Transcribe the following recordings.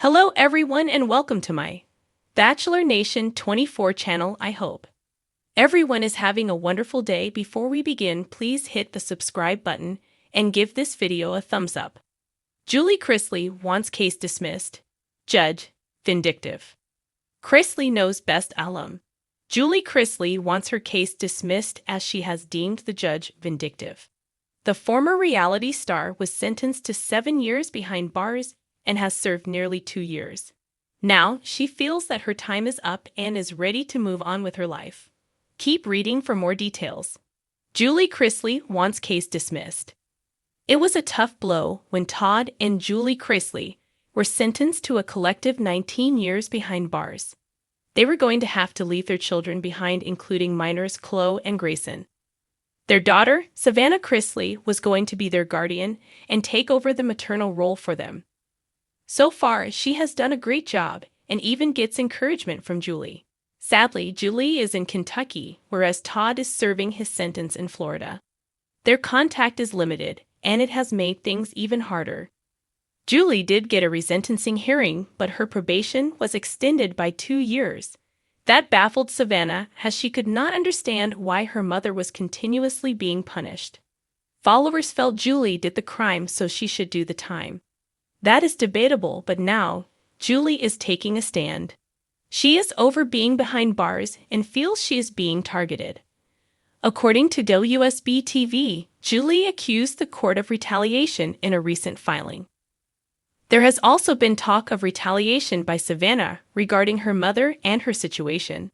Hello everyone and welcome to my Bachelor Nation 24 channel. I hope everyone is having a wonderful day. Before we begin, please hit the subscribe button and give this video a thumbs up. Julie Chrisley wants case dismissed. Judge, Vindictive. Chrisley knows best alum. Julie Chrisley wants her case dismissed as she has deemed the judge vindictive. The former reality star was sentenced to 7 years behind bars and has served nearly 2 years. Now, she feels that her time is up and is ready to move on with her life. Keep reading for more details. Julie Chrisley wants case dismissed. It was a tough blow when Todd and Julie Chrisley were sentenced to a collective 19 years behind bars. They were going to have to leave their children behind, including minors Chloe and Grayson. Their daughter, Savannah Chrisley, was going to be their guardian and take over the maternal role for them. So far, she has done a great job and even gets encouragement from Julie. Sadly, Julie is in Kentucky, whereas Todd is serving his sentence in Florida. Their contact is limited, and it has made things even harder. Julie did get a resentencing hearing, but her probation was extended by 2 years. That baffled Savannah, as she could not understand why her mother was continuously being punished. Followers felt Julie did the crime, so she should do the time. That is debatable, but now, Julie is taking a stand. She is over being behind bars and feels she is being targeted. According to WSB-TV, Julie accused the court of retaliation in a recent filing. There has also been talk of retaliation by Savannah regarding her mother and her situation.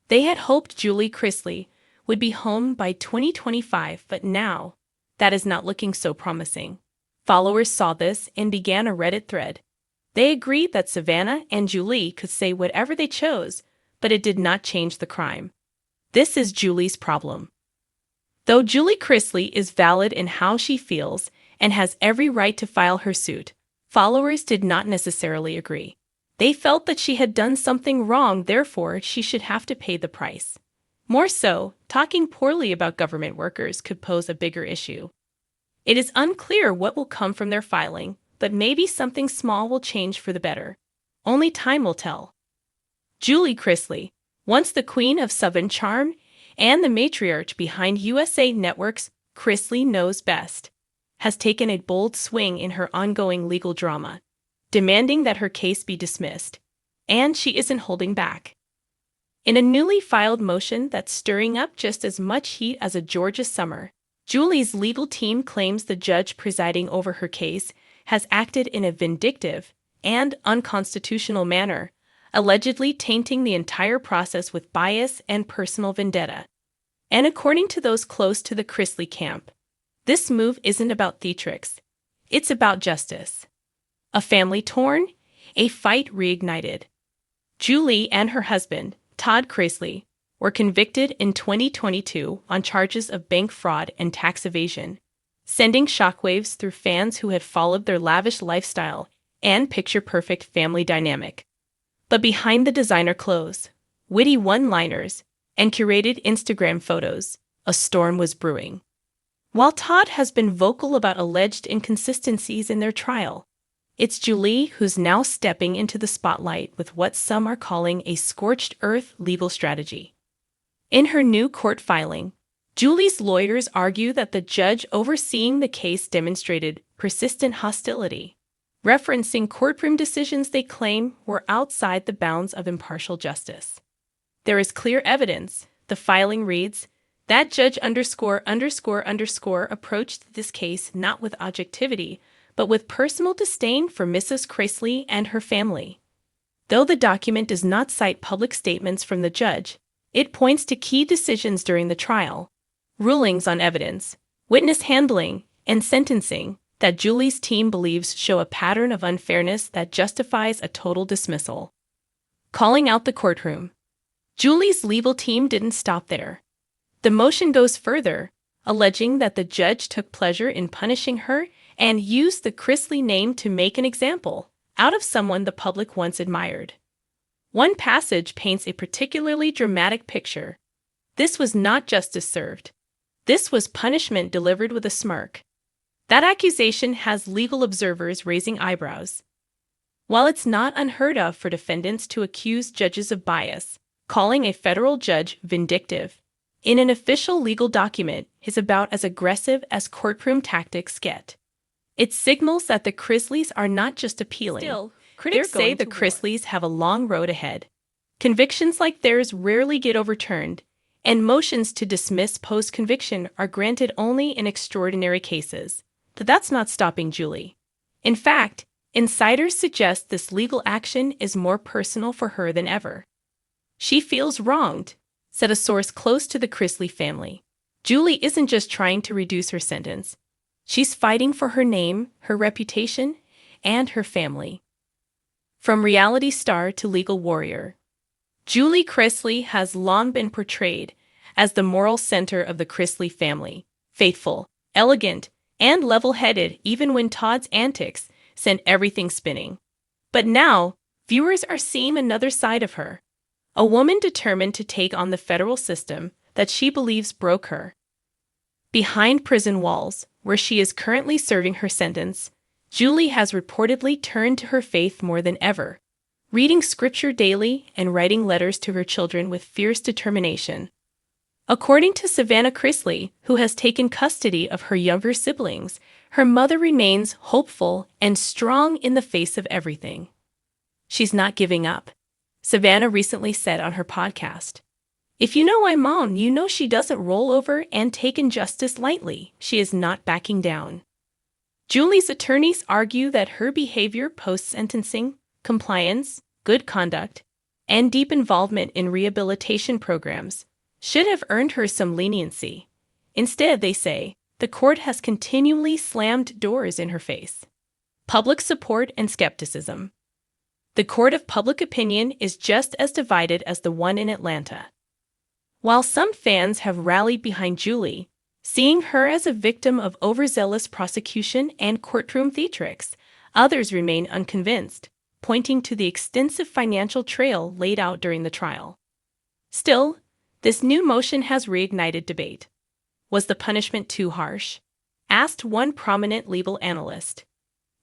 They had hoped Julie Chrisley would be home by 2025, but now, that is not looking so promising. Followers saw this and began a Reddit thread. They agreed that Savannah and Julie could say whatever they chose, but it did not change the crime. This is Julie's problem. Though Julie Chrisley is valid in how she feels and has every right to file her suit, followers did not necessarily agree. They felt that she had done something wrong, therefore she should have to pay the price. More so, talking poorly about government workers could pose a bigger issue. It is unclear what will come from their filing, but maybe something small will change for the better. Only time will tell. Julie Chrisley, once the queen of Southern charm and the matriarch behind USA Network's Chrisley Knows Best, has taken a bold swing in her ongoing legal drama, demanding that her case be dismissed, and she isn't holding back. In a newly filed motion that's stirring up just as much heat as a Georgia summer, Julie's legal team claims the judge presiding over her case has acted in a vindictive and unconstitutional manner, allegedly tainting the entire process with bias and personal vendetta. And according to those close to the Chrisley camp, this move isn't about theatrics, it's about justice. A family torn, a fight reignited. Julie and her husband, Todd Chrisley, were convicted in 2022 on charges of bank fraud and tax evasion, sending shockwaves through fans who had followed their lavish lifestyle and picture-perfect family dynamic. But behind the designer clothes, witty one-liners, and curated Instagram photos, a storm was brewing. While Todd has been vocal about alleged inconsistencies in their trial, it's Julie who's now stepping into the spotlight with what some are calling a scorched earth legal strategy. In her new court filing, Julie's lawyers argue that the judge overseeing the case demonstrated persistent hostility, referencing courtroom decisions they claim were outside the bounds of impartial justice. There is clear evidence, the filing reads, that judge approached this case not with objectivity, but with personal disdain for Mrs. Chrisley and her family. Though the document does not cite public statements from the judge, it points to key decisions during the trial, rulings on evidence, witness handling, and sentencing that Julie's team believes show a pattern of unfairness that justifies a total dismissal. Calling out the courtroom. Julie's legal team didn't stop there. The motion goes further, alleging that the judge took pleasure in punishing her and used the Chrisley name to make an example out of someone the public once admired. One passage paints a particularly dramatic picture. This was not justice served. This was punishment delivered with a smirk. That accusation has legal observers raising eyebrows. While it's not unheard of for defendants to accuse judges of bias, calling a federal judge vindictive in an official legal document is about as aggressive as courtroom tactics get. It signals that the Chrisleys are not just appealing. Still, Critics say the Chrisleys have a long road ahead. Convictions like theirs rarely get overturned, and motions to dismiss post-conviction are granted only in extraordinary cases. But that's not stopping Julie. In fact, insiders suggest this legal action is more personal for her than ever. She feels wronged, said a source close to the Chrisley family. Julie isn't just trying to reduce her sentence. She's fighting for her name, her reputation, and her family. From reality star to legal warrior, Julie Chrisley has long been portrayed as the moral center of the Chrisley family, faithful, elegant, and level-headed even when Todd's antics sent everything spinning. But now, viewers are seeing another side of her, a woman determined to take on the federal system that she believes broke her. Behind prison walls, where she is currently serving her sentence, Julie has reportedly turned to her faith more than ever, reading scripture daily and writing letters to her children with fierce determination. According to Savannah Chrisley, who has taken custody of her younger siblings, her mother remains hopeful and strong in the face of everything. She's not giving up, Savannah recently said on her podcast. If you know my mom, you know she doesn't roll over and take injustice lightly. She is not backing down. Julie's attorneys argue that her behavior post-sentencing, compliance, good conduct, and deep involvement in rehabilitation programs should have earned her some leniency. Instead, they say, the court has continually slammed doors in her face. Public support and skepticism. The court of public opinion is just as divided as the one in Atlanta. While some fans have rallied behind Julie, seeing her as a victim of overzealous prosecution and courtroom theatrics, others remain unconvinced, pointing to the extensive financial trail laid out during the trial. Still, this new motion has reignited debate. Was the punishment too harsh? Asked one prominent legal analyst.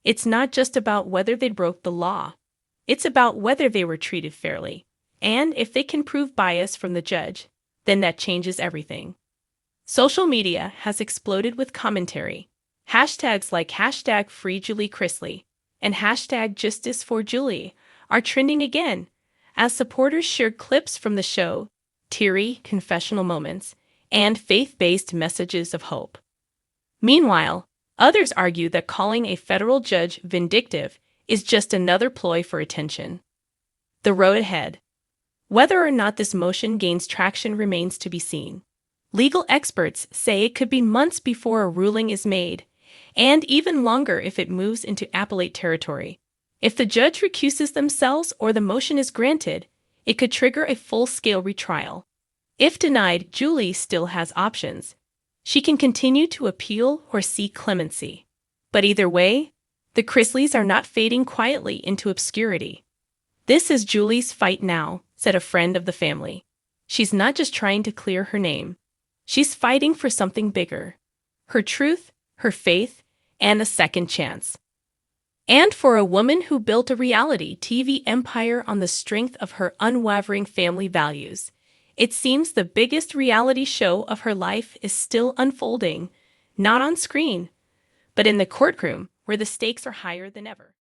It's not just about whether they broke the law. It's about whether they were treated fairly. And if they can prove bias from the judge, then that changes everything. Social media has exploded with commentary. Hashtags like #FreeJulieChristly and #JusticeForJulie are trending again as supporters shared clips from the show, teary confessional moments, and faith-based messages of hope. Meanwhile, others argue that calling a federal judge vindictive is just another ploy for attention. The road ahead. Whether or not this motion gains traction remains to be seen. Legal experts say it could be months before a ruling is made, and even longer if it moves into appellate territory. If the judge recuses themselves or the motion is granted, it could trigger a full-scale retrial. If denied, Julie still has options. She can continue to appeal or seek clemency. But either way, the Chrisleys are not fading quietly into obscurity. This is Julie's fight now, said a friend of the family. She's not just trying to clear her name. She's fighting for something bigger. Her truth, her faith, and a second chance. And for a woman who built a reality TV empire on the strength of her unwavering family values, it seems the biggest reality show of her life is still unfolding, not on screen, but in the courtroom where the stakes are higher than ever.